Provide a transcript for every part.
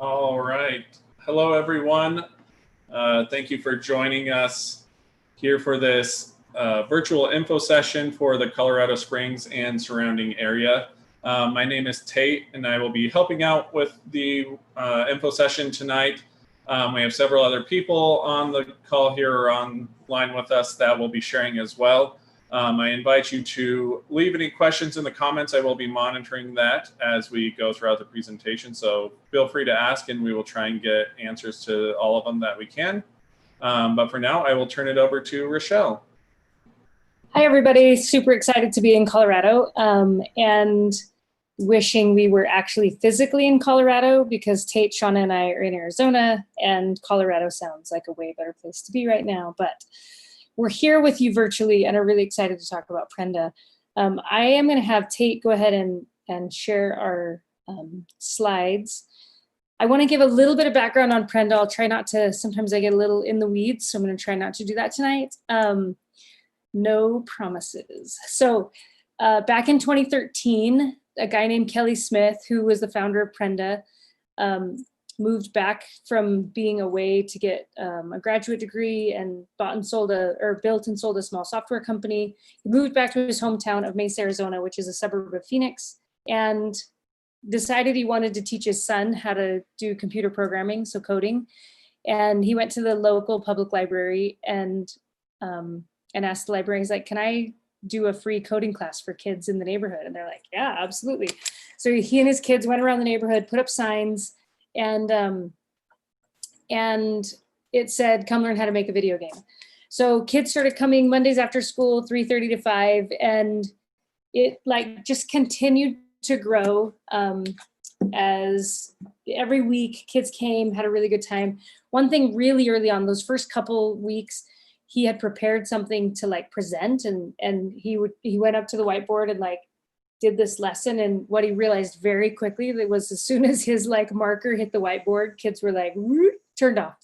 All right. Hello, everyone. Thank you for joining us here for this virtual info session for the Colorado Springs and surrounding area. My name is Tate, and I will be helping out with the info session tonight. We have several other people on the call here or online with us that will be sharing as well. I invite you to leave any questions in the comments. I will be monitoring that as we go throughout the presentation. So feel free to ask and we will try and get answers to all of them that we can. But for now, I will turn it over to Rochelle. Hi, everybody. Super excited to be in Colorado and wishing we were actually physically in Colorado because Tate, Shauna, and I are in Arizona, and Colorado sounds like a way better place to be right now. But we're here with you virtually and are really excited to talk about Prenda. I am going to have Tate go ahead and share our slides. I want to give a little bit of background on Prenda. I'll try not to, sometimes I get a little in the weeds, so I'm going to try not to do that tonight. No promises. So back in 2013, a guy named Kelly Smith, who was the founder of Prenda, moved back from being away to get a graduate degree and built and sold a small software company. He moved back to his hometown of Mesa, Arizona, which is a suburb of Phoenix, and decided he wanted to teach his son how to do computer programming, so coding. And he went to the local public library and asked the librarians, like, can I do a free coding class for kids in the neighborhood? And they're like, yeah, absolutely. So he and his kids went around the neighborhood, put up signs, and it said, come learn how to make a video game. So kids started coming Mondays after school, 3:30 to 5, and it like just continued to grow as every week kids came, had a really good time. One thing really early on, those first couple weeks, he had prepared something to like present, and he went up to the whiteboard and like did this lesson. And what he realized very quickly was as soon as his like marker hit the whiteboard, kids were like turned off.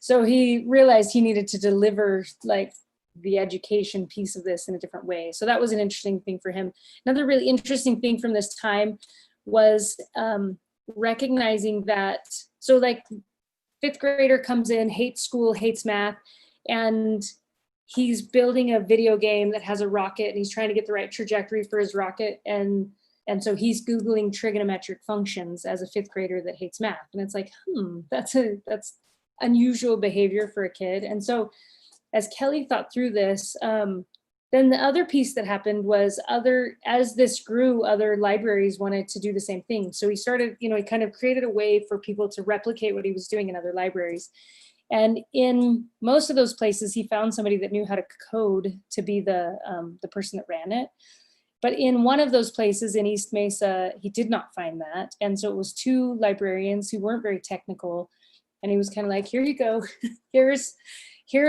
So he realized he needed to deliver like the education piece of this in a different way. So that was an interesting thing for him. Another really interesting thing from this time was recognizing that, so like fifth grader comes in, hates school, hates math, and he's building a video game that has a rocket and he's trying to get the right trajectory for his rocket. And so he's Googling trigonometric functions as a fifth grader that hates math. And it's like, that's unusual behavior for a kid. And so as Kelly thought through this, then the other piece that happened was as this grew, other libraries wanted to do the same thing. So he started, he kind of created a way for people to replicate what he was doing in other libraries. And in most of those places, he found somebody that knew how to code to be the person that ran it. But in one of those places in East Mesa, he did not find that. And so it was two librarians who weren't very technical. And he was kind of like, here you go, here's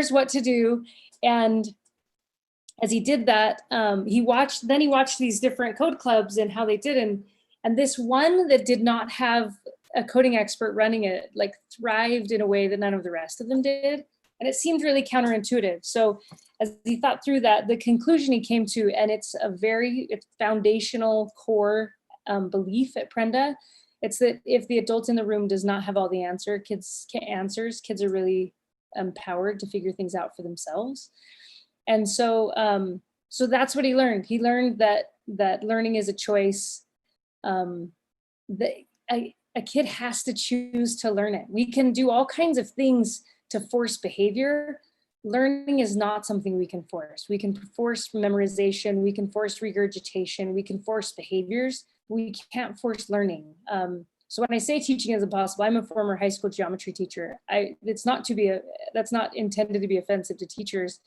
what to do. And as he did that, he watched these different code clubs and how they did. And this one that did not have a coding expert running it, like thrived in a way that none of the rest of them did. And it seemed really counterintuitive. So as he thought through that, the conclusion he came to, and it's foundational core belief at Prenda, it's that if the adult in the room does not have all the answers, kids are really empowered to figure things out for themselves. And so that's what he learned. He learned that learning is a choice. A kid has to choose to learn it. We can do all kinds of things to force behavior. Learning is not something we can force. We can force memorization, we can force regurgitation, we can force behaviors. We can't force learning. So when I say teaching is impossible, I'm a former high school geometry teacher. That's not intended to be offensive to teachers.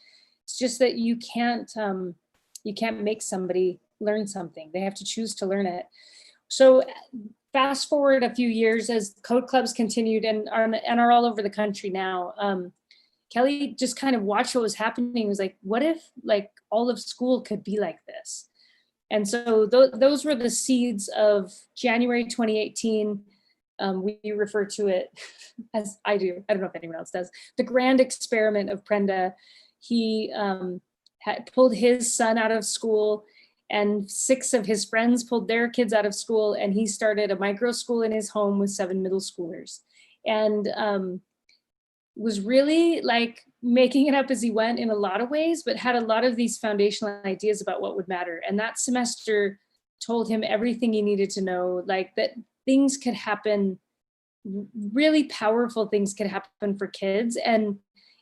It's just that you can't make somebody learn something. They have to choose to learn it. So fast forward a few years as code clubs continued and are all over the country now. Kelly just kind of watched what was happening. It was like, what if like all of school could be like this? And so those were the seeds of January 2018. We refer to it as I do. I don't know if anyone else does. The grand experiment of Prenda. He had pulled his son out of school, and 6 of his friends pulled their kids out of school, and he started a micro school in his home with 7 middle schoolers. And was really like making it up as he went in a lot of ways, but had a lot of these foundational ideas about what would matter. And that semester told him everything he needed to know, like that things could happen, really powerful things could happen for kids. And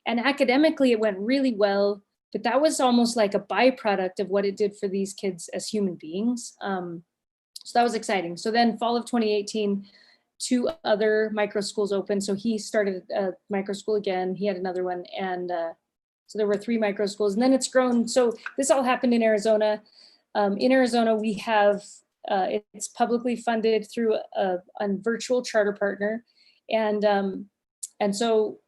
academically it went really well, but that was almost like a byproduct of what it did for these kids as human beings. So that was exciting. So then fall of 2018, 2 other micro schools opened. So he started a micro school again. He had another one. And so there were 3 micro schools, and then it's grown. So this all happened in Arizona. In Arizona, we have, it's publicly funded through a virtual charter partner. And so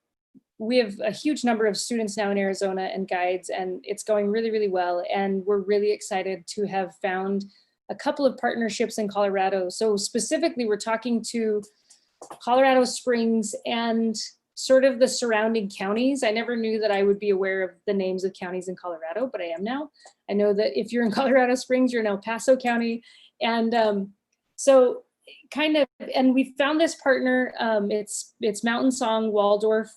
we have a huge number of students now in Arizona and guides, and it's going really, really well. And we're really excited to have found a couple of partnerships in Colorado. So specifically, we're talking to Colorado Springs and sort of the surrounding counties. I never knew that I would be aware of the names of counties in Colorado, but I am now. I know that if you're in Colorado Springs, you're in El Paso County. And so kind of, and we found this partner, it's Mountain Song Waldorf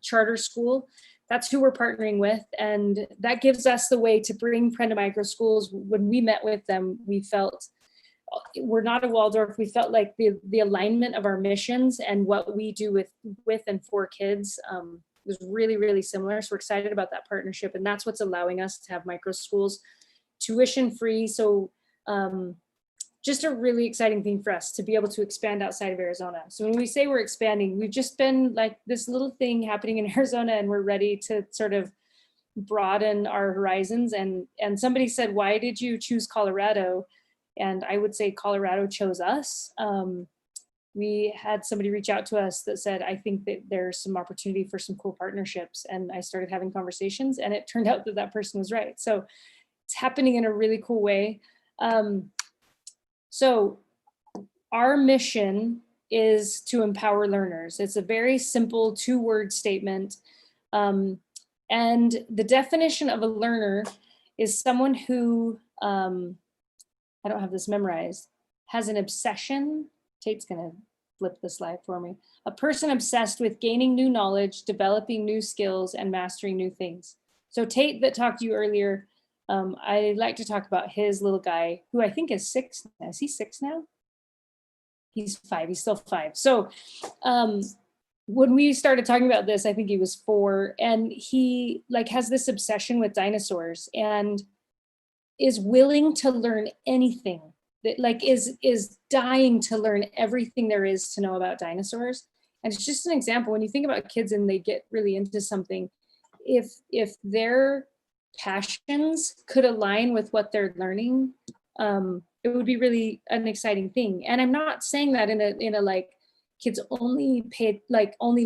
Charter School. That's who we're partnering with. And that gives us the way to bring Prenda Micro Schools. When we met with them, we felt, we're not a Waldorf, we felt like the alignment of our missions and what we do with and for kids was really, really similar. So we're excited about that partnership. And that's what's allowing us to have micro schools tuition free. So just a really exciting thing for us to be able to expand outside of Arizona. So when we say we're expanding, we've just been like this little thing happening in Arizona, and we're ready to sort of broaden our horizons. And somebody said, why did you choose Colorado? And I would say Colorado chose us. We had somebody reach out to us that said, I think that there's some opportunity for some cool partnerships. And I started having conversations, and it turned out that that person was right. So it's happening in a really cool way. So our mission is to empower learners. It's a very simple 2-word statement. And the definition of a learner is someone who, I don't have this memorized, has an obsession. Tate's gonna flip the slide for me. A person obsessed with gaining new knowledge, developing new skills, and mastering new things. So Tate that talked to you earlier, I like to talk about his little guy, who I think is 6 now. Is he 6 now? He's 5, he's still 5. So when we started talking about this, I think he was 4, and he like has this obsession with dinosaurs and is willing to learn anything, that like is dying to learn everything there is to know about dinosaurs. And it's just an example, when you think about kids and they get really into something, if their passions could align with what they're learning, it would be really an exciting thing. And I'm not saying that in a like kids only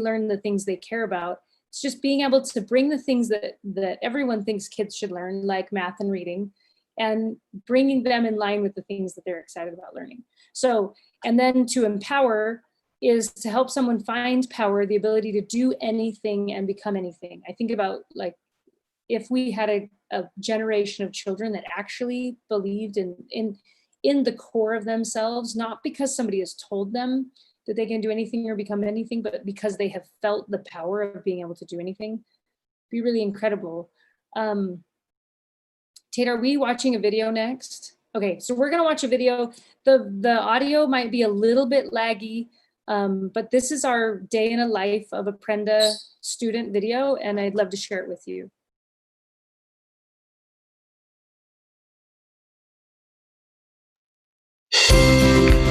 learn the things they care about. It's just being able to bring the things that everyone thinks kids should learn, like math and reading, and bringing them in line with the things that they're excited about learning. So, and then to empower is to help someone find power, the ability to do anything and become anything. I think about like, if we had a generation of children that actually believed in the core of themselves, not because somebody has told them that they can do anything or become anything, but because they have felt the power of being able to do anything, it'd be really incredible. Tate, are we watching a video next? Okay, so we're gonna watch a video. The audio might be a little bit laggy, but this is our day in a life of a Prenda student video, and I'd love to share it with you.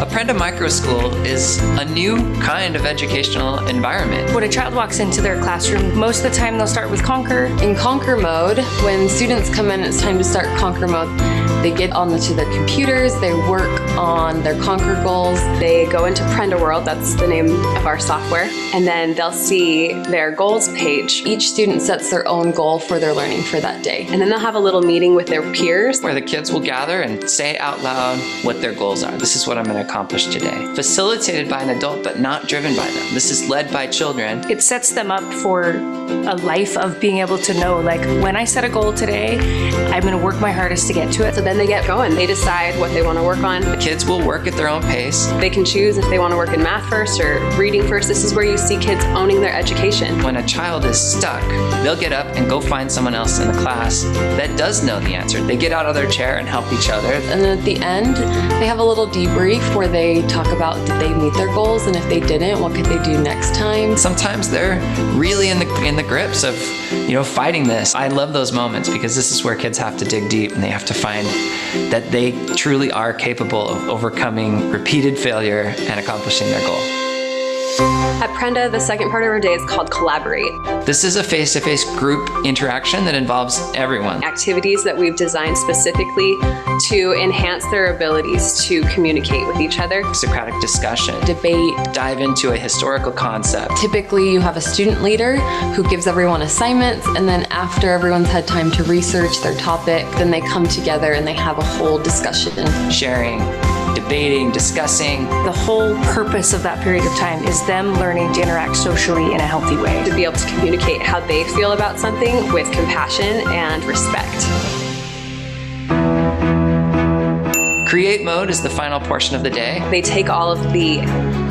A Prenda Micro School is a new kind of educational environment. When a child walks into their classroom, most of the time they'll start with Conquer. In Conquer mode, when students come in, it's time to start Conquer mode. They get onto their computers, they work on their Conquer goals. They go into Prenda World, that's the name of our software, and then they'll see their goals page. Each student sets their own goal for their learning for that day. And then they'll have a little meeting with their peers Where the kids will gather and say out loud what their goals are. This is what I'm going to accomplish today. Facilitated by an adult, but not driven by them. This is led by children. It sets them up for a life of being able to know, like, when I set a goal today, I'm going to work my hardest to get to it. So then they get going. They decide what they want to work on. The kids will work at their own pace. They can choose if they want to work in math first or reading first. This is where you see kids owning their education. When a child is stuck, they'll get up and go find someone else in the class that does know the answer. They get out of their chair and help each other. And then at the end, they have a little debrief where they talk about did they meet their goals, and if they didn't, what could they do next time. Sometimes they're really in the grips of, fighting this. I love those moments because this is where kids have to dig deep and they have to find that they truly are capable of overcoming repeated failure and accomplishing their goal. At Prenda, the second part of our day is called Collaborate. This is a face-to-face group interaction that involves everyone. Activities that we've designed specifically to enhance their abilities to communicate with each other. Socratic discussion, Debate. dive into a historical concept. Typically, you have a student leader who gives everyone assignments, and then after everyone's had time to research their topic, then they come together and they have a whole discussion. Sharing, debating, discussing. The whole purpose of that period of time is them learning to interact socially in a healthy way. To be able to communicate how they feel about something with compassion and respect. Create mode is the final portion of the day. They take all of the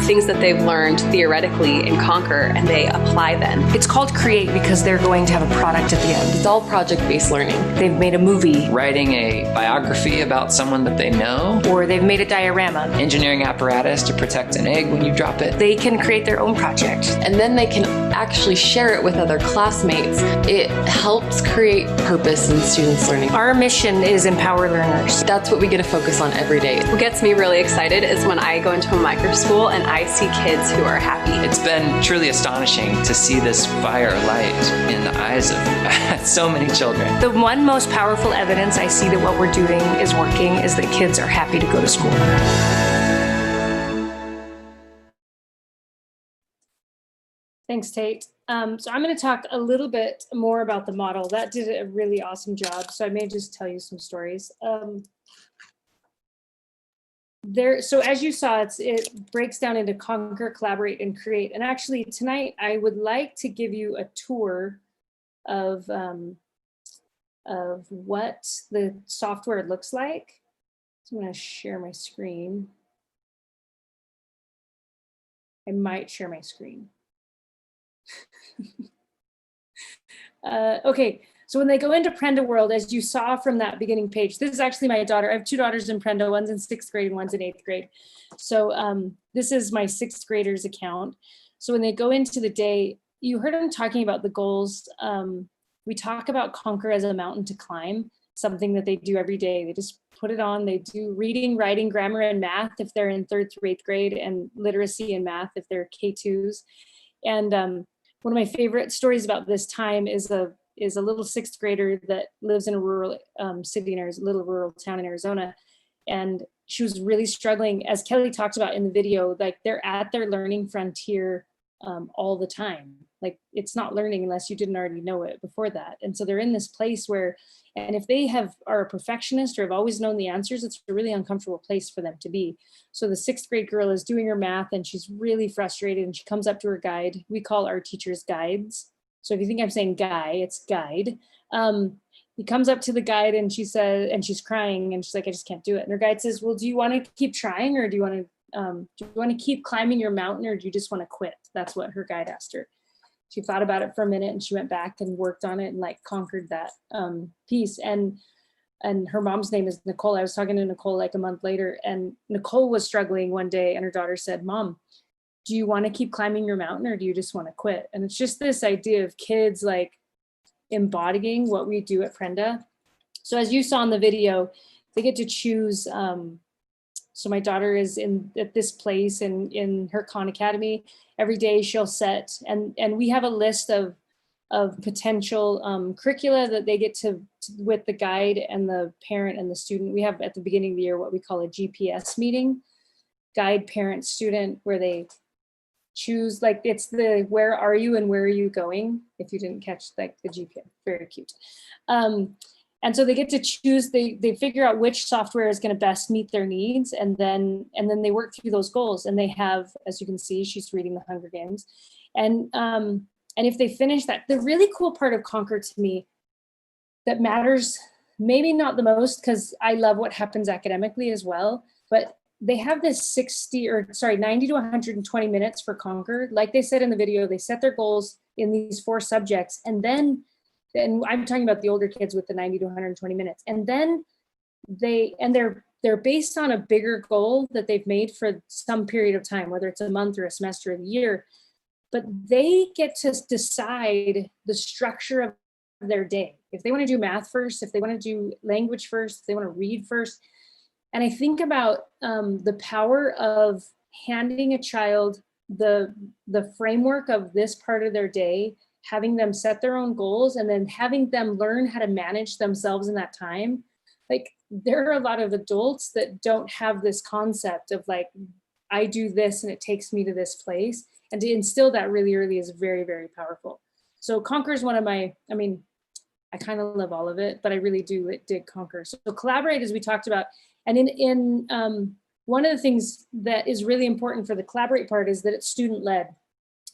things that they've learned theoretically in Conquer and they apply them. It's called Create because they're going to have a product at the end. It's all project-based learning. They've made a movie, Writing a biography about someone that they know. or they've made a diorama. Engineering apparatus to protect an egg when you drop it. They can create their own project. And then they can actually share it with other classmates. It helps create purpose in students' learning. Our mission is empower learners. That's what we get to focus on every day. What gets me really excited is when I go into a micro school and I see kids who are happy. It's been truly astonishing to see this fire light in the eyes of so many children. The one most powerful evidence I see that what we're doing is working is that kids are happy to go to school. Thanks, Tate. So I'm going to talk a little bit more about the model. That did a really awesome job. So I may just tell you some stories. So as you saw, it breaks down into Conquer, Collaborate, and Create. And actually tonight, I would like to give you a tour of what the software looks like. So I'm going to share my screen. I might share my screen. Okay. So when they go into Prenda World, as you saw from that beginning page, this is actually my daughter. I have two daughters in Prenda, one's in 6th grade and one's in 8th grade. So this is my 6th grader's account. So when they go into the day, you heard them talking about the goals. We talk about Conquer as a mountain to climb, something that they do every day. They just put it on. They do reading, writing, grammar, and math if they're in 3rd through 8th grade, and literacy and math if they're K2s. And one of my favorite stories about this time is a little 6th grader that lives in a rural city, little rural town in Arizona. And she was really struggling, as Kelly talked about in the video, like they're at their learning frontier all the time. Like it's not learning unless you didn't already know it before that. And so they're in this place where, and if they are a perfectionist or have always known the answers, it's a really uncomfortable place for them to be. So the 6th grade girl is doing her math and she's really frustrated, and she comes up to her guide. We call our teachers guides. So if you think I'm saying guy, it's guide. He comes up to the guide and she says, and she's crying and she's like, I just can't do it. And her guide says, well, do you want to keep trying, or do you want to keep climbing your mountain, or do you just want to quit? That's what her guide asked her. She thought about it for a minute and she went back and worked on it and like conquered that piece. And her mom's name is Nicole. I was talking to Nicole like a month later, and Nicole was struggling one day and her daughter said, Mom, do you want to keep climbing your mountain, or do you just want to quit? And it's just this idea of kids like embodying what we do at Prenda. So as you saw in the video, they get to choose So my daughter is at this place in her Khan Academy. Every day she'll set, and we have a list of potential curricula that they get to with the guide and the parent and the student. We have at the beginning of the year what we call a GPS meeting, guide, parent, student, where they choose, like, it's the where are you and where are you going, if you didn't catch like the GPS. Very cute. And so they get to choose, they figure out which software is going to best meet their needs, and then they work through those goals. And they have, as you can see, she's reading the Hunger Games. And if they finish that, the really cool part of Conquer to me that matters, maybe not the most, because I love what happens academically as well, but they have this 90 to 120 minutes for Conquer. Like they said in the video, they set their goals in these 4 subjects, and then I'm talking about the older kids with the 90 to 120 minutes. And then they're based on a bigger goal that they've made for some period of time, whether it's a month or a semester or a year, but they get to decide the structure of their day. If they want to do math first, if they want to do language first, if they want to read first. And I think about the power of handing a child the framework of this part of their day, having them set their own goals, and then having them learn how to manage themselves in that time. Like, there are a lot of adults that don't have this concept of like, I do this and it takes me to this place. And to instill that really early is very, very powerful. So Conquer is one of my, I kind of love all of it, but I really did Conquer. So Collaborate, as we talked about, and in one of the things that is really important for the Collaborate part is that it's student-led.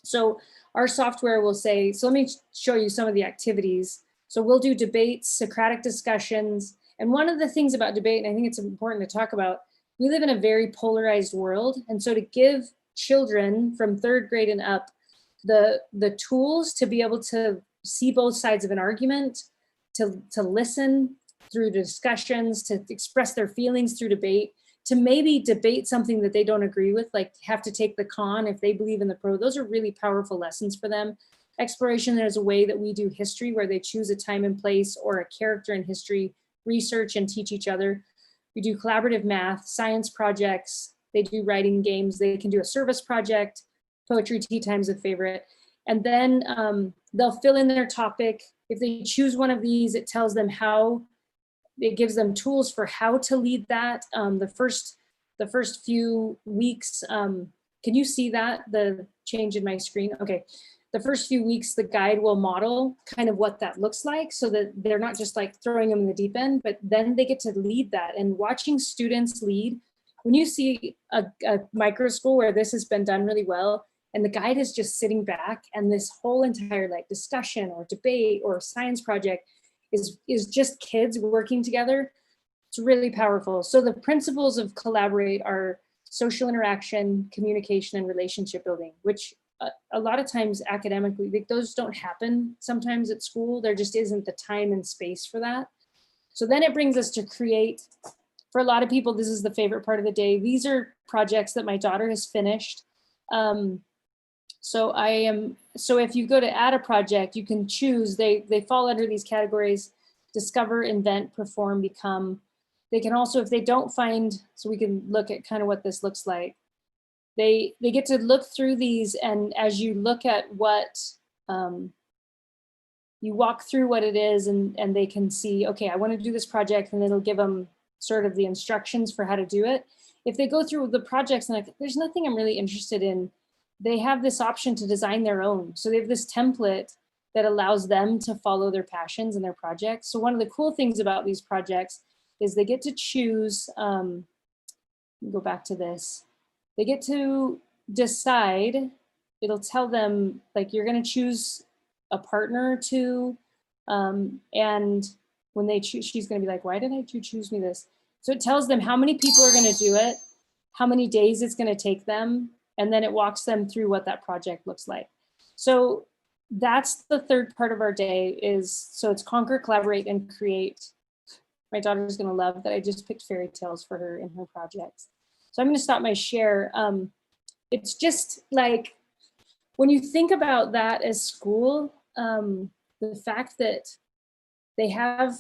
So our software will say, so let me show you some of the activities. So we'll do debates, Socratic discussions. And one of the things about debate, and I think it's important to talk about, we live in a very polarized world. And so to give children from 3rd grade and up the tools to be able to see both sides of an argument, to listen through discussions, to express their feelings through debate, to maybe debate something that they don't agree with, like have to take the con if they believe in the pro. Those are really powerful lessons for them. Exploration is a way that we do history, where they choose a time and place or a character in history, research and teach each other. We do collaborative math, science projects. They do writing games. They can do a service project. Poetry tea time's a favorite. And then they'll fill in their topic. If they choose one of these, it tells them how, it gives them tools for how to lead that. The first few weeks, can you see that, the change in my screen? Okay. The first few weeks, the guide will model kind of what that looks like, so that they're not just like throwing them in the deep end, but then they get to lead that. And watching students lead, when you see a micro school where this has been done really well, and the guide is just sitting back, and this whole entire like discussion or debate or science project is just kids working together, it's really powerful. So the principles of Collaborate are social interaction, communication, and relationship building, which a lot of times academically, those don't happen sometimes at school. There just isn't the time and space for that. So then it brings us to create. For a lot of people, this is the favorite part of the day. These are projects that my daughter has finished. So if you go to add a project, you can choose, they fall under these categories: discover, invent, perform, become. They can also, if they don't find, so we can look at kind of what this looks like. They get to look through these, and as you look at what, you walk through what it is, and they can see, okay, I want to do this project, and it'll give them sort of the instructions for how to do it. If they go through the projects and like, there's nothing I'm really interested in, they have this option to design their own. So they have this template that allows them to follow their passions and their projects. So one of the cool things about these projects is they get to choose, go back to this, they get to decide, it'll tell them like, you're gonna choose a partner or two, and when they choose, she's gonna be like, why did I choose me this? So it tells them how many people are gonna do it, how many days it's gonna take them, and then it walks them through what that project looks like. So that's the third part of our day is, so it's Conquer, Collaborate, and Create. My daughter's gonna love that I just picked fairy tales for her in her projects. So I'm gonna stop my share. It's just like, when you think about that as school, the fact that they have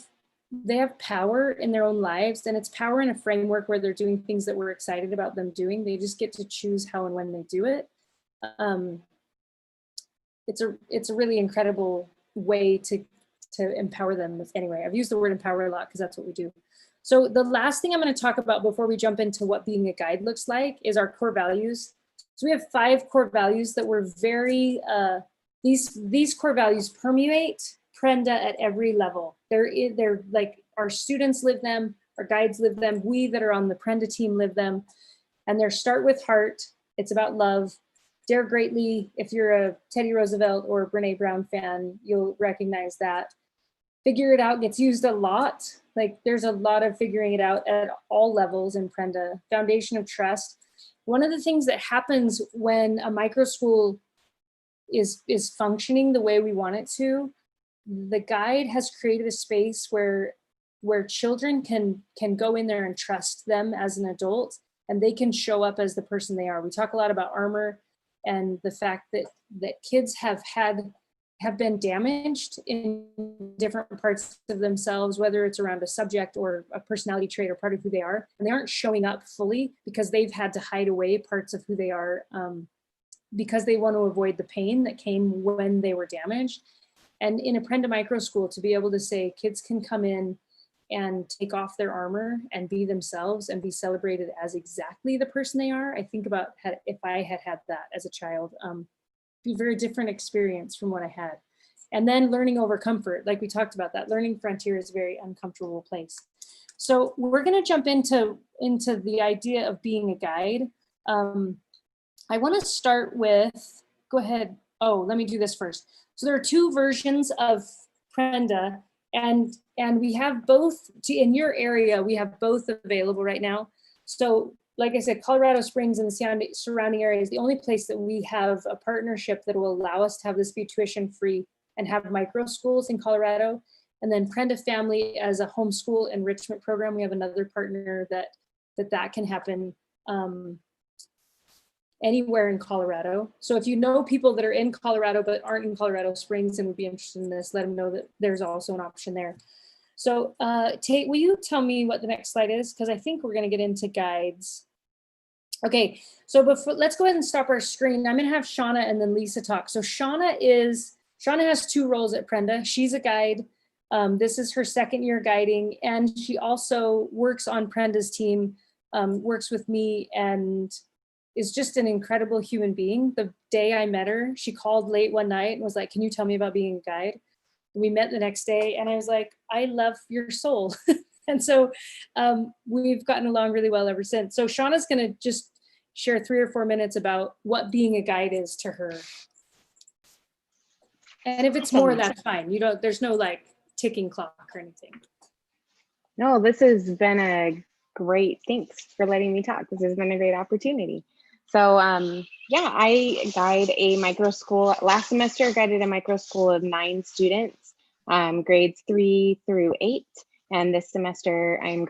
they have power in their own lives, and it's power in a framework where they're doing things that we're excited about them doing. They just get to choose how and when they do it. It's a really incredible way to empower them. Anyway, I've used the word empower a lot because that's what we do. So the last thing I'm going to talk about before we jump into what being a guide looks like is our core values. So we have 5 core values that were very, these core values permeate Prenda at every level. They're like, our students live them, our guides live them, we that are on the Prenda team live them. And they're start with heart. It's about love. Dare greatly. If you're a Teddy Roosevelt or a Brene Brown fan, you'll recognize that. Figure it out gets used a lot. Like there's a lot of figuring it out at all levels in Prenda. Foundation of trust. One of the things that happens when a micro school is functioning the way we want it to, the guide has created a space where children can go in there and trust them as an adult, and they can show up as the person they are. We talk a lot about armor and the fact that kids have been damaged in different parts of themselves, whether it's around a subject or a personality trait or part of who they are, and they aren't showing up fully because they've had to hide away parts of who they are because they want to avoid the pain that came when they were damaged. And in a Prenda micro school, to be able to say kids can come in and take off their armor and be themselves and be celebrated as exactly the person they are. I think about if I had that as a child, be a very different experience from what I had. And then learning over comfort, like we talked about, that learning frontier is a very uncomfortable place. So we're going to jump into the idea of being a guide. I want to start with, go ahead. Oh, let me do this first. So there are 2 versions of Prenda, and we have both in your area. We have both available right now. So like I said, Colorado Springs and the surrounding area is the only place that we have a partnership that will allow us to have this be tuition free and have micro schools in Colorado. And then Prenda Family as a homeschool enrichment program. We have another partner that can happen anywhere in Colorado. So if you know people that are in Colorado but aren't in Colorado Springs and would be interested in this, let them know that there's also an option there. So Tate, will you tell me what the next slide is? Because I think we're going to get into guides. Okay, so let's go ahead and stop our screen. I'm going to have Shauna and then Lisa talk. So Shauna has 2 roles at Prenda. She's a guide. This is her 2nd year guiding, and she also works on Prenda's team, works with me, and is just an incredible human being. The day I met her, she called late one night and was like, can you tell me about being a guide? And we met the next day, and I was like, I love your soul. And so we've gotten along really well ever since. So Shauna's gonna just share 3 or 4 minutes about what being a guide is to her. And if it's more, that's fine. There's no like ticking clock or anything. No, this has been a great, thanks for letting me talk. This has been a great opportunity. So yeah, I guide a micro school. Last semester, I guided a micro school of 9 students, grades 3 through 8. And this semester, I'm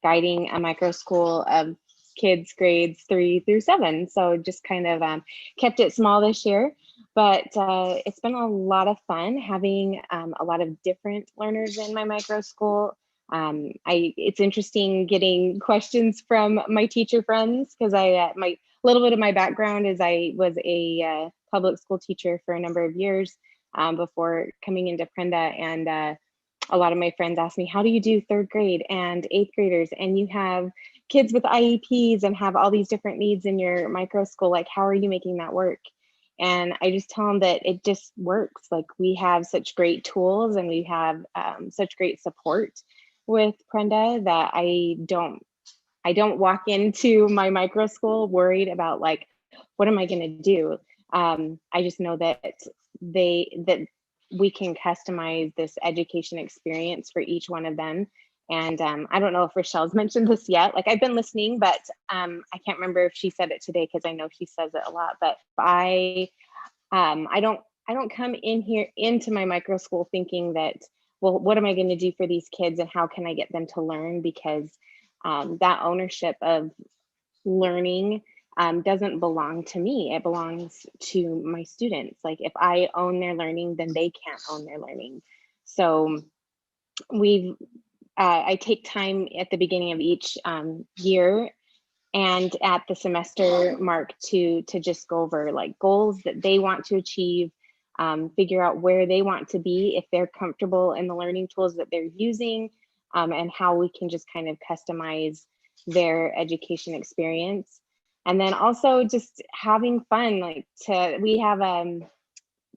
guiding a micro school of kids grades 3 through 7. So just kind of kept it small this year. But it's been a lot of fun having a lot of different learners in my micro school. It's interesting getting questions from my teacher friends, because my little bit of my background is I was a public school teacher for a number of years before coming into Prenda, and a lot of my friends ask me, how do you do 3rd grade and 8th graders, and you have kids with IEPs and have all these different needs in your micro school, like how are you making that work? And I just tell them that it just works. Like we have such great tools and we have such great support with Prenda that I don't walk into my micro school worried about like, what am I going to do? I just know that we can customize this education experience for each one of them. And I don't know if Rochelle's mentioned this yet. Like I've been listening, but I can't remember if she said it today, because I know she says it a lot. But I don't come into my micro school thinking that, well, what am I going to do for these kids and how can I get them to learn? Because that ownership of learning doesn't belong to me. It belongs to my students. Like if I own their learning, then they can't own their learning. So I take time at the beginning of each year and at the semester mark to just go over like goals that they want to achieve, figure out where they want to be, if they're comfortable in the learning tools that they're using, and how we can just kind of customize their education experience. And then also just having fun, like we have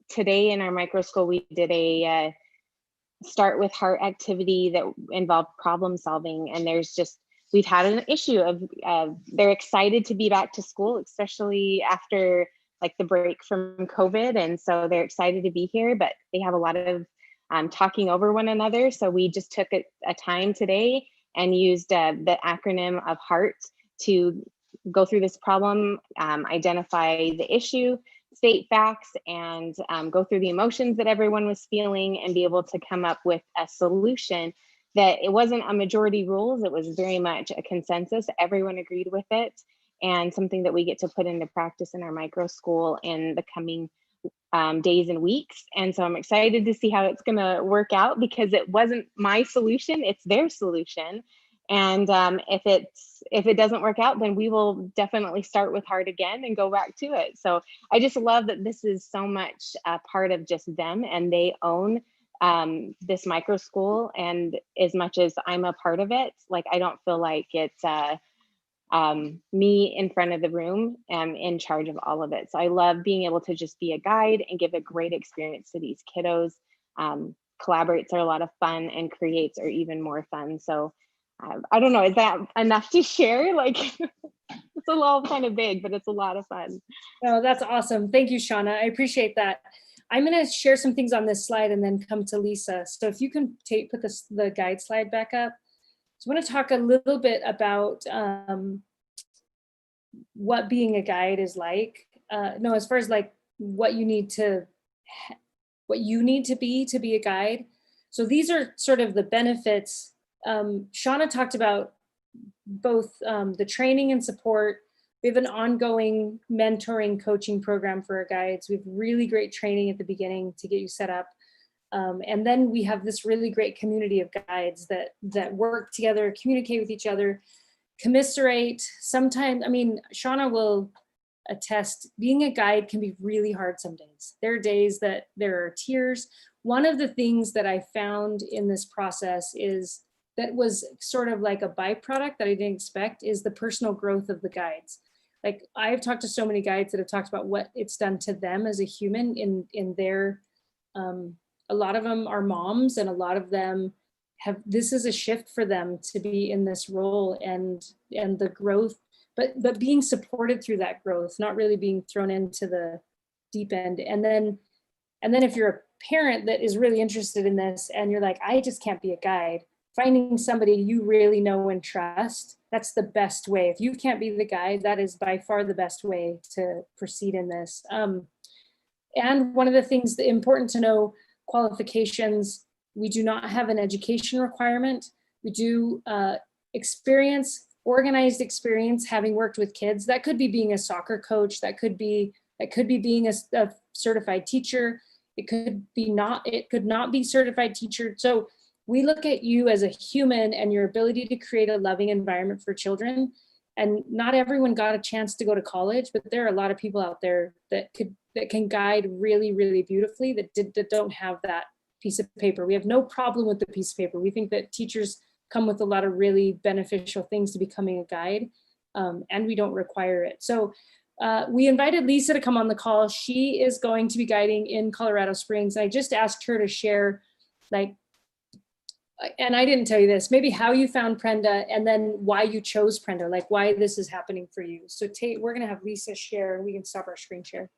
today in our micro school, we did a start with heart activity that involved problem solving. And we've had an issue of they're excited to be back to school, especially after like the break from COVID. And so they're excited to be here, but they have a lot of talking over one another. So we just took a time today and used the acronym of HEART to go through this problem, identify the issue, state facts, and go through the emotions that everyone was feeling and be able to come up with a solution that it wasn't a majority rules. It was very much a consensus. Everyone agreed with it, and something that we get to put into practice in our micro school in the coming days and weeks. And so I'm excited to see how it's going to work out, because it wasn't my solution, it's their solution. And if it doesn't work out, then we will definitely start with heart again and go back to it. So I just love that this is so much a part of just them, and they own this micro school. And as much as I'm a part of it, like I don't feel like it's me in front of the room and in charge of all of it. So I love being able to just be a guide and give a great experience to these kiddos. Collaborates are a lot of fun, and creates are even more fun. So I don't know, is that enough to share? Like it's a little kind of big, but it's a lot of fun. Oh, that's awesome. Thank you, Shauna. I appreciate that. I'm going to share some things on this slide and then come to Lisa. So if you can put the guide slide back up. So I want to talk a little bit about what being a guide is like. No, as far as like what you need to be a guide. So these are sort of the benefits. Shauna talked about both the training and support. We have an ongoing mentoring coaching program for our guides. We have really great training at the beginning to get you set up. And then we have this really great community of guides that work together, communicate with each other, commiserate. Sometimes, I mean, Shauna will attest, being a guide can be really hard some days. There are days that there are tears. One of the things that I found in this process that was sort of like a byproduct that I didn't expect, is the personal growth of the guides. Like I've talked to so many guides that have talked about what it's done to them as a human in their, a lot of them are moms, and a lot of them this is a shift for them to be in this role, and the growth, but being supported through that growth, not really being thrown into the deep end. And then if you're a parent that is really interested in this and you're like, I just can't be a guide, finding somebody you really know and trust, that's the best way. If you can't be the guide, that is by far the best way to proceed in this. And one of the things that important to know, qualifications, we do not have an education requirement. We do organized experience, having worked with kids. That could be being a soccer coach. That could be being a certified teacher. It could not be certified teacher. So we look at you as a human and your ability to create a loving environment for children. And not everyone got a chance to go to college, but there are a lot of people out there that can guide really, really beautifully that don't have that piece of paper. We have no problem with the piece of paper. We think that teachers come with a lot of really beneficial things to becoming a guide, and we don't require it. So we invited Lisa to come on the call. She is going to be guiding in Colorado Springs. I just asked her to share, like, and I didn't tell you this, maybe how you found Prenda, and then why you chose Prenda, like why this is happening for you. So we're gonna have Lisa share, and we can stop our screen share.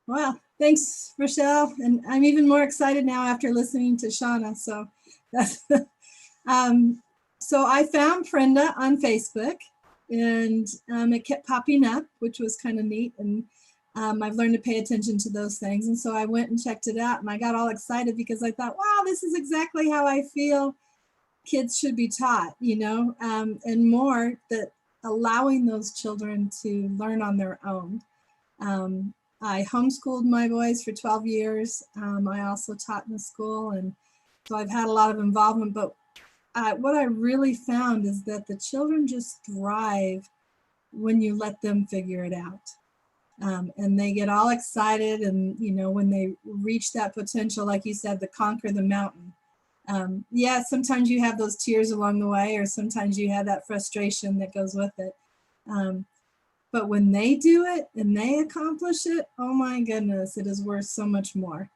Wow, thanks, Rochelle. And I'm even more excited now after listening to Shauna. So that's, so I found Prenda on Facebook, and it kept popping up, which was kind of neat. And I've learned to pay attention to those things. And so I went and checked it out, and I got all excited because I thought, wow, this is exactly how I feel kids should be taught, and more that allowing those children to learn on their own. I homeschooled my boys for 12 years. I also taught in the school, and so I've had a lot of involvement. But what I really found is that the children just thrive when you let them figure it out. And they get all excited, and when they reach that potential, like you said, to conquer the mountain. Yeah, sometimes you have those tears along the way, or sometimes you have that frustration that goes with it. But when they do it and they accomplish it, oh my goodness, it is worth so much more.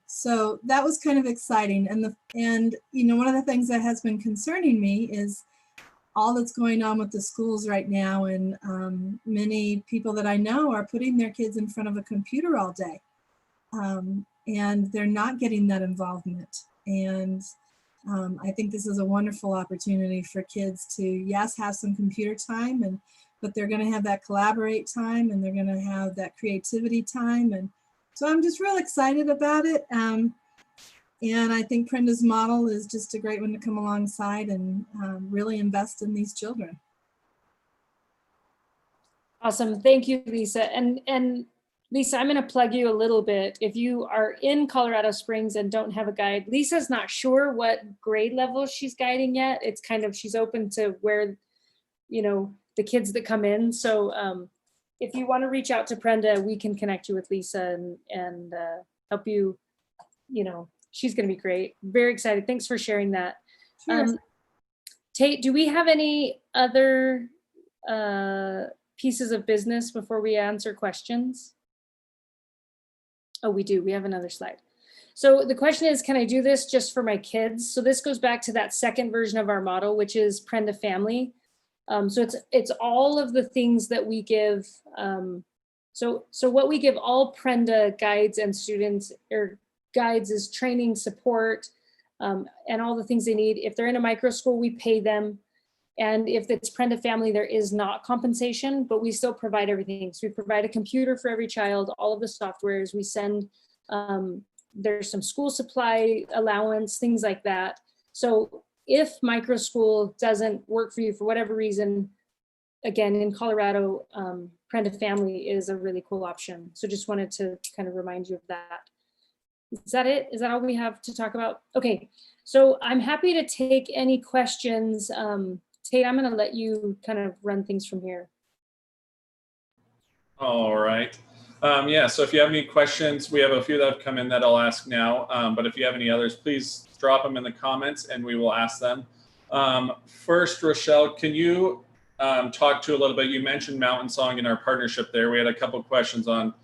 So that was kind of exciting. And one of the things that has been concerning me is all that's going on with the schools right now. And many people that I know are putting their kids in front of a computer all day. And they're not getting that involvement. And I think this is a wonderful opportunity for kids to, yes, have some computer time, but they're going to have that collaborate time, and they're going to have that creativity time. And so I'm just real excited about it. And I think Prenda's model is just a great one to come alongside and really invest in these children. Awesome. Thank you, Lisa. And Lisa, I'm going to plug you a little bit. If you are in Colorado Springs and don't have a guide, Lisa's not sure what grade level she's guiding yet. It's kind of, she's open to where, the kids that come in. So if you want to reach out to Prenda, we can connect you with Lisa and help you, she's going to be great. Very excited. Thanks for sharing that. Sure. Tate, do we have any other pieces of business before we answer questions? Oh, we do. We have another slide. So the question is, can I do this just for my kids? So this goes back to that second version of our model, which is Prenda Family. So it's all of the things that we give. So what we give all Prenda guides and students or guides is training, support, and all the things they need. If they're in a micro school, we pay them. And if it's Prenda Family, there is not compensation, but we still provide everything. So we provide a computer for every child, all of the softwares. We send, there's some school supply allowance, things like that. So if micro school doesn't work for you for whatever reason, again, in Colorado, Prenda Family is a really cool option. So just wanted to kind of remind you of that. Is that it? Is that all we have to talk about? Okay, so I'm happy to take any questions. Tate, I'm gonna let you kind of run things from here. All right. Yeah, so if you have any questions, we have a few that have come in that I'll ask now, but if you have any others, please drop them in the comments and we will ask them. First, Rochelle, can you talk to a little bit, you mentioned Mountain Song in our partnership there. We had a couple questions on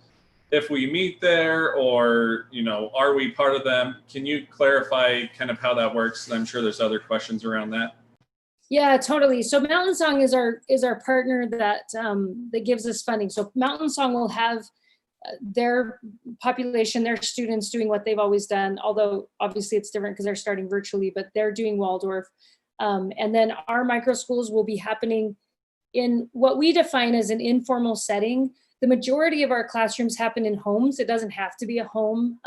if we meet there or, are we part of them? Can you clarify kind of how that works? And I'm sure there's other questions around that. Yeah, totally. So Mountain Song is our partner that that gives us funding. So Mountain Song will have their population, their students doing what they've always done, although obviously it's different because they're starting virtually, but they're doing Waldorf. And then our micro schools will be happening in what we define as an informal setting. The majority of our classrooms happen in homes. It doesn't have to be a home.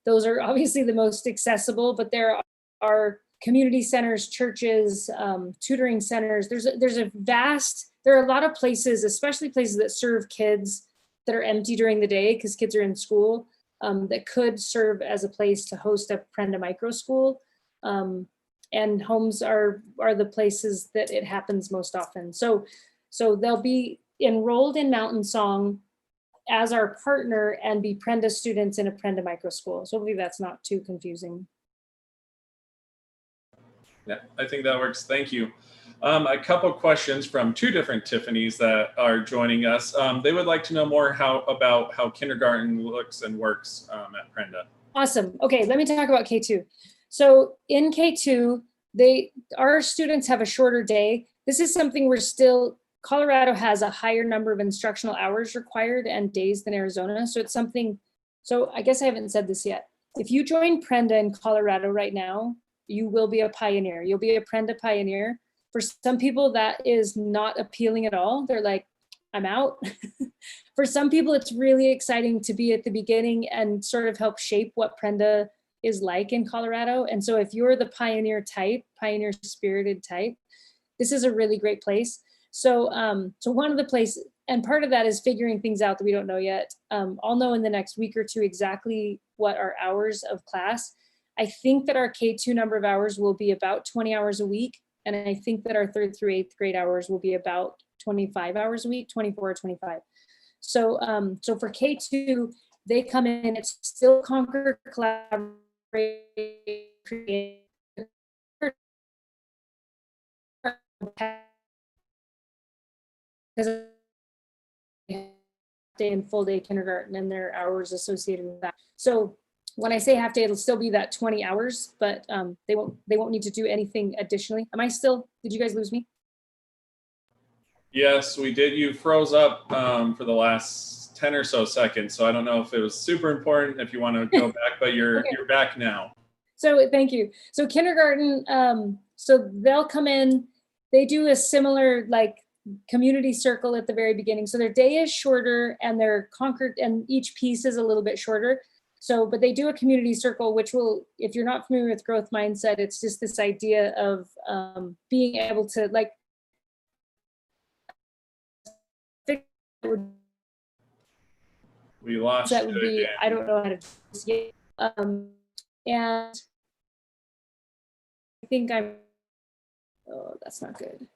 Those are obviously the most accessible, but there are community centers, churches, tutoring centers. There are a lot of places, especially places that serve kids that are empty during the day because kids are in school, that could serve as a place to host a Prenda micro school. And homes are the places that it happens most often. So they'll be enrolled in Mountain Song as our partner and be Prenda students in a Prenda micro school. So hopefully that's not too confusing. Yeah, I think that works. Thank you. A couple questions from two different Tiffanys that are joining us. They would like to know more about how kindergarten looks and works at Prenda. Awesome. Okay, let me talk about K2. So in K2, our students have a shorter day. This is something Colorado has a higher number of instructional hours required and days than Arizona. So it's something, so I guess I haven't said this yet. If you join Prenda in Colorado right now, you will be a pioneer. You'll be a Prenda pioneer. For some people, that is not appealing at all. They're like, I'm out. For some people, it's really exciting to be at the beginning and sort of help shape what Prenda is like in Colorado. And so if you're the pioneer spirited type, this is a really great place. So one of the places, and part of that is figuring things out that we don't know yet. I'll know in the next week or two exactly what our hours of class. I think that our K2 number of hours will be about 20 hours a week. And I think that our 3rd through 8th grade hours will be about 25 hours a week, 24 or 25. So, so for K2, they come in, it's still Conquer, Collaborate, Create. Because day and full day kindergarten and their hours associated with that. So when I say half day, it'll still be that 20 hours, but they won't need to do anything additionally. Am I still, did you guys lose me? Yes, we did. You froze up for the last 10 or so seconds. So I don't know if it was super important if you want to go back, but you're Okay. you're back now. So thank you. So kindergarten, so they'll come in, they do a similar like community circle at the very beginning. So their day is shorter and their Concord, and each piece is a little bit shorter. So, but they do a community circle, which will, if you're not familiar with growth mindset, it's just this idea of being able to like, We lost that you would be, again. I don't know how to do this yet. And I think oh, that's not good.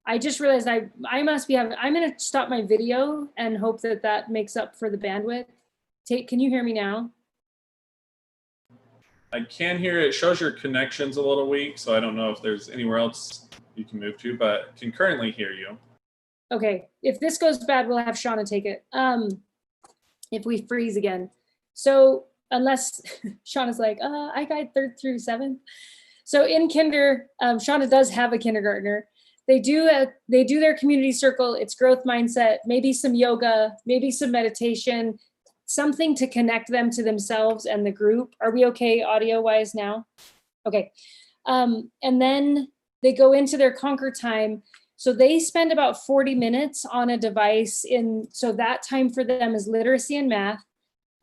I just realized I must be having, I'm going to stop my video and hope that that makes up for the bandwidth. Can you hear me now? I can hear it. It shows your connection's a little weak, so I don't know if there's anywhere else you can move to, but can currently hear you. Okay, if this goes bad, we'll have Shauna take it. If we freeze again. So unless Shauna's like, I guide 3rd through 7th. So in kinder, Shauna does have a kindergartner. They do their community circle. It's growth mindset, maybe some yoga, maybe some meditation, something to connect them to themselves and the group. Are we okay audio wise now? Okay. And then they go into their Conquer time. So they spend about 40 minutes on a device so that time for them is literacy and math.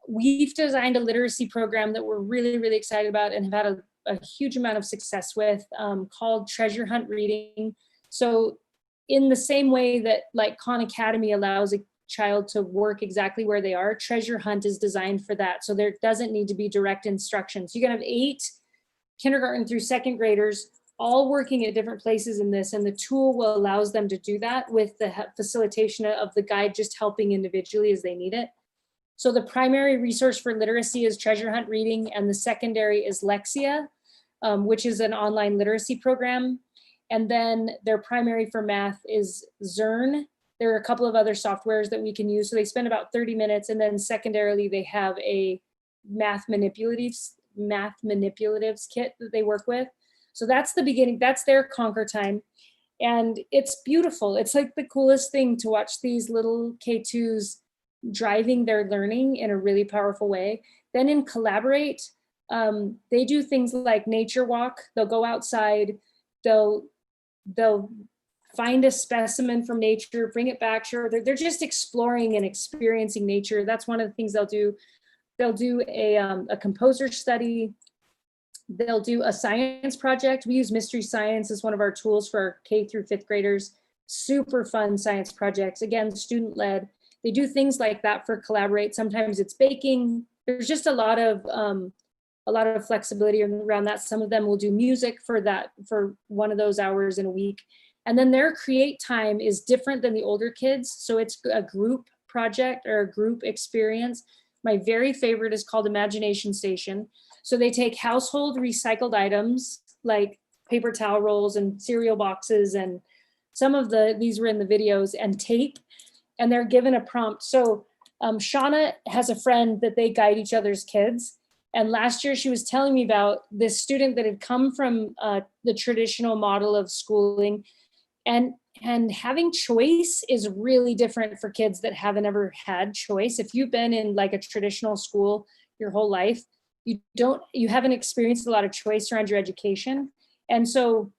We've designed a literacy program that we're really, really excited about and have had a huge amount of success with called Treasure Hunt Reading. So in the same way that like Khan Academy allows a child to work exactly where they are, Treasure Hunt is designed for that. So there doesn't need to be direct instructions. You can have 8 kindergarten through 2nd graders all working at different places in this, and the tool will allows them to do that with the facilitation of the guide just helping individually as they need it. So the primary resource for literacy is Treasure Hunt Reading, and the secondary is Lexia, which is an online literacy program. And then their primary for math is Zern. There are a couple of other softwares that we can use. So they spend about 30 minutes. And then secondarily, they have a math manipulatives kit that they work with. So that's the beginning. That's their Conquer time. And it's beautiful. It's like the coolest thing to watch these little K2s driving their learning in a really powerful way. Then in Collaborate, they do things like nature walk. They'll go outside. They'll find a specimen from nature, bring it back. Sure, they're just exploring and experiencing nature. That's one of the things they'll do. They'll do a composer study. They'll do a science project. We use Mystery Science as one of our tools for our K through 5th graders. Super fun science projects. Again, student-led. They do things like that for Collaborate. Sometimes it's baking. There's just a lot of flexibility around that. Some of them will do music for one of those hours in a week. And then their create time is different than the older kids. So it's a group project or a group experience. My very favorite is called Imagination Station. So they take household recycled items like paper towel rolls and cereal boxes, and some of these were in the videos, and tape, and they're given a prompt. So Shauna has a friend that they guide each other's kids. And last year she was telling me about this student that had come from the traditional model of schooling, and having choice is really different for kids that haven't ever had choice. If you've been in like a traditional school your whole life, you haven't experienced a lot of choice around your education. And so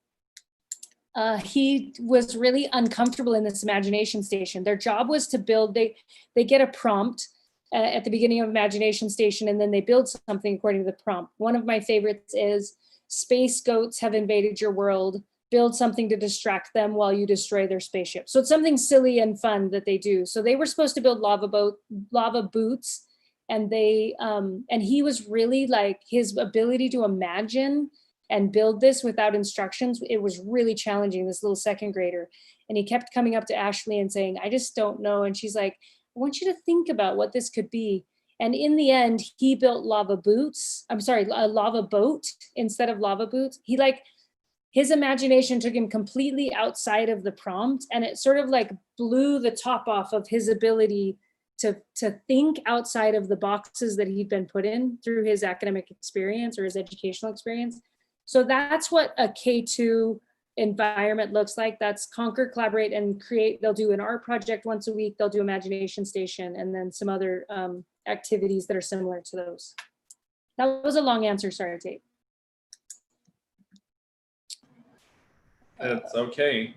he was really uncomfortable in this imagination station. Their job was to build, they get a prompt at the beginning of Imagination Station, and then they build something according to the prompt. One of my favorites is space goats have invaded your world. build something to distract them while you destroy their spaceship. So it's something silly and fun that they do. So they were supposed to build lava boots, and and he was really like, his ability to imagine and build this without instructions, it was really challenging, this little second grader. And he kept coming up to Ashley and saying, I just don't know. And she's like, I want you to think about what this could be. And in the end, he built lava boots. I'm sorry, a lava boat instead of lava boots. His imagination took him completely outside of the prompt, and it sort of like blew the top off of his ability to think outside of the boxes that he'd been put in through his academic experience or his educational experience. So that's what a K2 environment looks like. That's conquer, collaborate, and create. They'll do an art project once a week. They'll do Imagination Station, and then some other activities that are similar to those. That was a long answer, sorry, Tate. It's okay.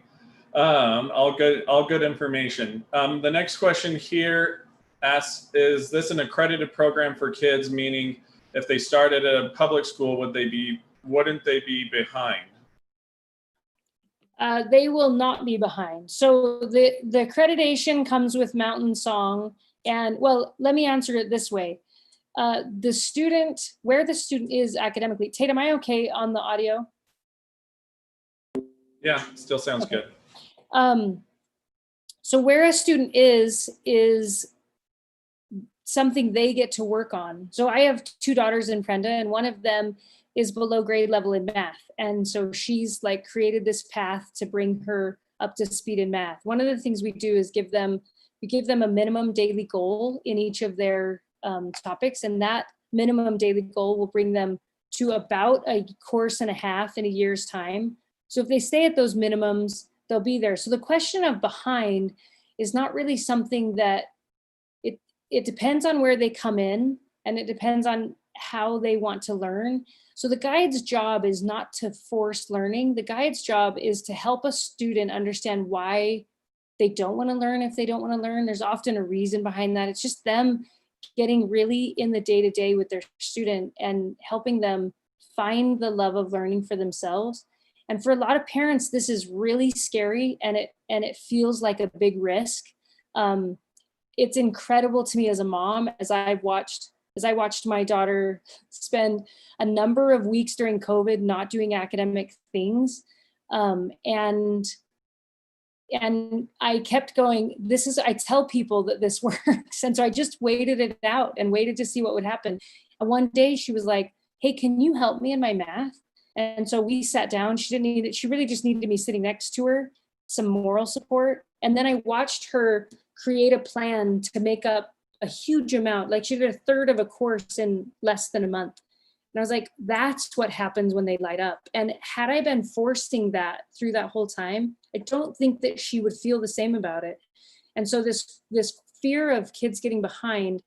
All good information. The next question here asks, is this an accredited program for kids? Meaning, if they started at a public school, wouldn't they be behind? They will not be behind. So the accreditation comes with Mountain Song. And well, let me answer it this way. Where the student is academically. Tate, am I okay on the audio? Yeah, still sounds Okay. good. So where a student is something they get to work on. So I have 2 daughters in Prenda, and one of them is below grade level in math. And so she's like created this path to bring her up to speed in math. One of the things we do is we give them a minimum daily goal in each of their topics. And that minimum daily goal will bring them to about a course and a half in a year's time. So if they stay at those minimums, they'll be there. So the question of behind is not really something that, it depends on where they come in, and it depends on how they want to learn. So the guide's job is not to force learning. The guide's job is to help a student understand why they don't want to learn. If they don't want to learn, there's often a reason behind that. It's just them getting really in the day-to-day with their student and helping them find the love of learning for themselves. And for a lot of parents, this is really scary, and it feels like a big risk. It's incredible to me as a mom, as I watched my daughter spend a number of weeks during COVID not doing academic things. And I kept going, I tell people that this works. And so I just waited it out and waited to see what would happen. And one day she was like, hey, can you help me in my math? And so we sat down. She didn't need it. She really just needed me sitting next to her, some moral support. And then I watched her create a plan to make up a huge amount. Like she did a third of a course in less than a month. And I was like, that's what happens when they light up. And had I been forcing that through that whole time, I don't think that she would feel the same about it. And so this fear of kids getting behind,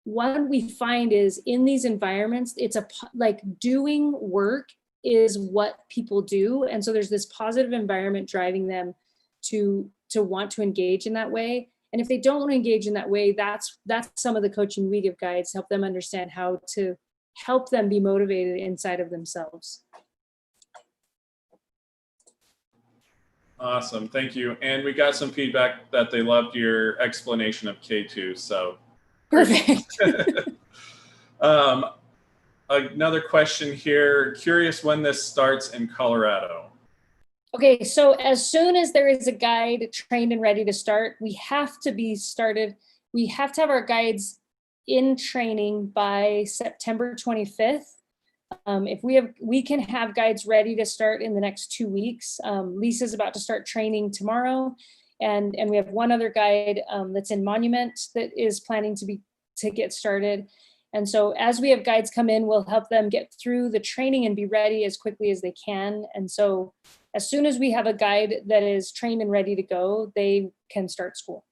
what we find is in these environments, it's like doing work is what people do. And so there's this positive environment driving them to want to engage in that way. And if they don't want to engage in that way, that's some of the coaching we give guides, help them understand how to help them be motivated inside of themselves. Awesome, thank you. And we got some feedback that they loved your explanation of K2, so. Perfect. Another question here, curious when this starts in Colorado. Okay, so as soon as there is a guide trained and ready to start, we have to be started. We have to have our guides in training by September 25th. We can have guides ready to start in the next 2 weeks. Lisa's about to start training tomorrow, and we have one other guide that's in Monument that is planning to get started. And so as we have guides come in, we'll help them get through the training and be ready as quickly as they can. And so as soon as we have a guide that is trained and ready to go, they can start school.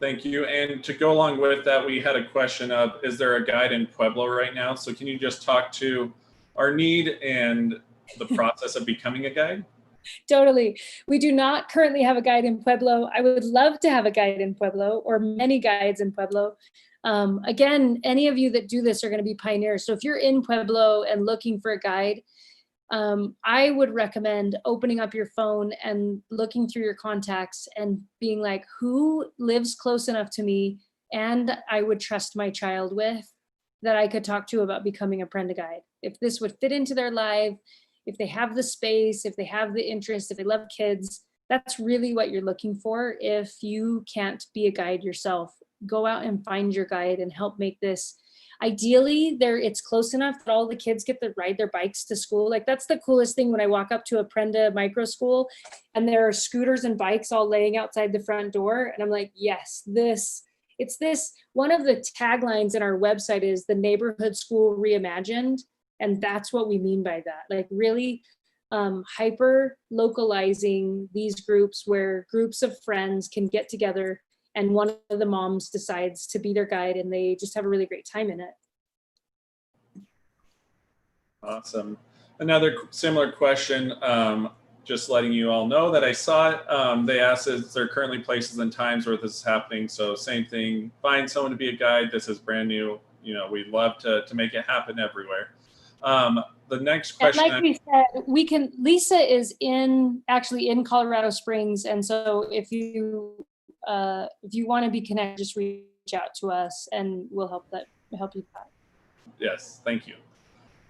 Thank you. And to go along with that, we had a question of, is there a guide in Pueblo right now? So can you just talk to our need and the process of becoming a guide? Totally. We do not currently have a guide in Pueblo. I would love to have a guide in Pueblo, or many guides in Pueblo. Again, any of you that do this are going to be pioneers. So if you're in Pueblo and looking for a guide, I would recommend opening up your phone and looking through your contacts and being like, who lives close enough to me and I would trust my child with, that I could talk to about becoming a Prenda guide. If this would fit into their life, if they have the space, if they have the interest, if they love kids, that's really what you're looking for. If you can't be a guide yourself, go out and find your guide and help make this. Ideally, it's close enough that all the kids get to ride their bikes to school. Like, that's the coolest thing when I walk up to a Prenda micro school and there are scooters and bikes all laying outside the front door. And I'm like, yes, it's this. One of the taglines in our website is the neighborhood school reimagined. And that's what we mean by that. Like, really hyper localizing these groups where groups of friends can get together and one of the moms decides to be their guide and they just have a really great time in it. Awesome. Another similar question, just letting you all know that I saw it. They asked, is there currently places and times where this is happening? So same thing, find someone to be a guide. This is brand new. You know, we'd love to make it happen everywhere. The next question. And like we said, Lisa is actually in Colorado Springs. And so if you want to be connected, just reach out to us and we'll help you. Yes, thank you.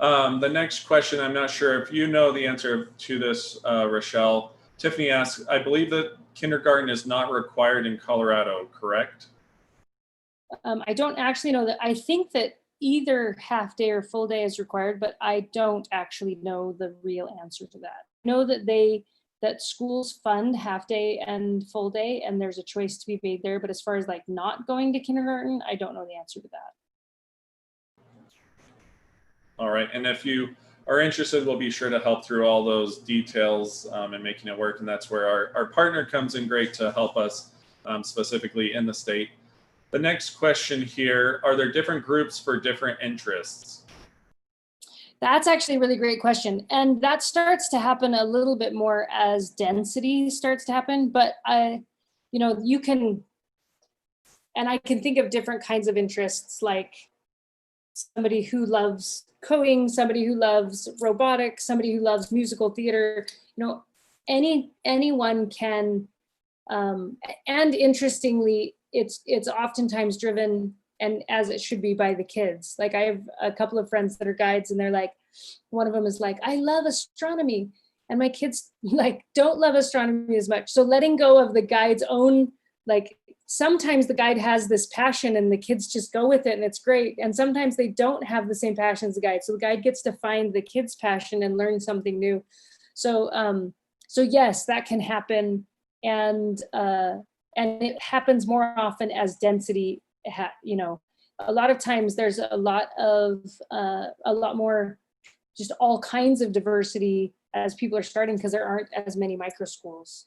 The next question, I'm not sure if you know the answer to this, Rochelle. Tiffany asks, I believe that kindergarten is not required in Colorado, correct? I don't actually know that. I think that either half day or full day is required, but I don't actually know the real answer to that. I know that schools fund half day and full day, and there's a choice to be made there. But as far as like not going to kindergarten, I don't know the answer to that. All right, and if you are interested, we'll be sure to help through all those details and making it work. And that's where our partner comes in great to help us specifically in the state. The next question here, are there different groups for different interests? That's actually a really great question. And that starts to happen a little bit more as density starts to happen, but you can, and I can think of different kinds of interests, like somebody who loves coding, somebody who loves robotics, somebody who loves musical theater, anyone can, and interestingly, it's oftentimes driven, and as it should be, by the kids. Like, I have a couple of friends that are guides and they're like, one of them is like, I love astronomy. And my kids like don't love astronomy as much. So letting go of the guide's own, like, sometimes the guide has this passion and the kids just go with it and it's great. And sometimes they don't have the same passion as the guide. So the guide gets to find the kid's passion and learn something new. So yes, that can happen. And it happens more often as density, a lot of times there's a lot more just all kinds of diversity as people are starting because there aren't as many micro schools.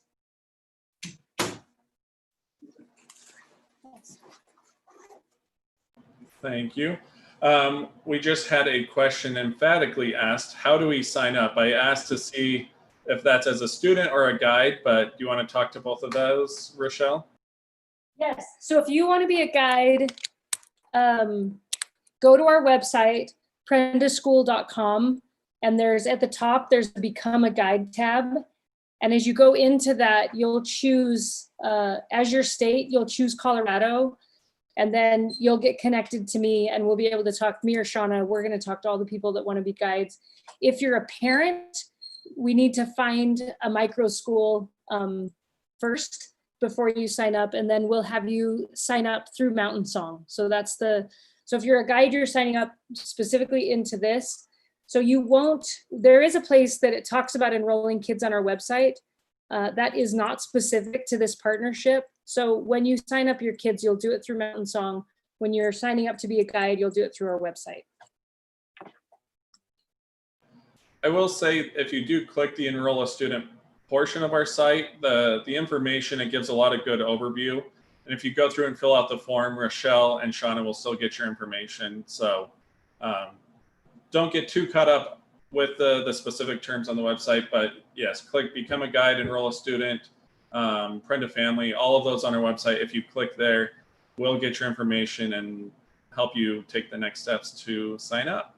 Thank you. We just had a question emphatically asked, how do we sign up? I asked to see if that's as a student or a guide, but do you want to talk to both of those, Rochelle? Yes. So if you want to be a guide, go to our website, prendaschool.com, and at the top, there's the Become a Guide tab. And as you go into that, you'll choose, as your state, you'll choose Colorado, and then you'll get connected to me and we'll be able to talk, me or Shauna, we're going to talk to all the people that want to be guides. If you're a parent, we need to find a micro school first before you sign up, and then we'll have you sign up through Mountain Song. So if you're a guide, you're signing up specifically into this. So there is a place that it talks about enrolling kids on our website. That is not specific to this partnership. So when you sign up your kids, you'll do it through Mountain Song. When you're signing up to be a guide, you'll do it through our website. I will say, if you do click the enroll a student portion of our site, the information, it gives a lot of good overview. And if you go through and fill out the form, Rochelle and Shauna will still get your information. So don't get too caught up with the specific terms on the website, but yes, click Become a Guide, Enroll a Student, Prenda Family, all of those on our website. If you click there, we'll get your information and help you take the next steps to sign up.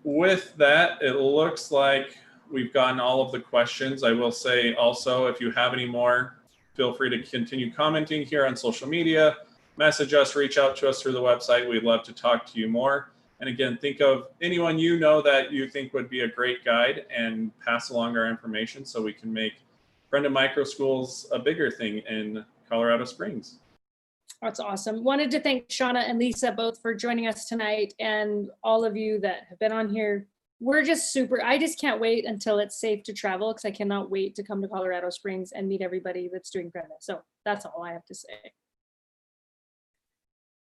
With that, it looks like we've gotten all of the questions. I will say also, if you have any more, feel free to continue commenting here on social media, message us, reach out to us through the website. We'd love to talk to you more. And again, think of anyone you know that you think would be a great guide and pass along our information so we can make Prenda Micro Schools a bigger thing in Colorado Springs. That's awesome. Wanted to thank Shauna and Lisa both for joining us tonight, and all of you that have been on here. We're just I just can't wait until it's safe to travel, because I cannot wait to come to Colorado Springs and meet everybody that's doing Prenda. So that's all I have to say.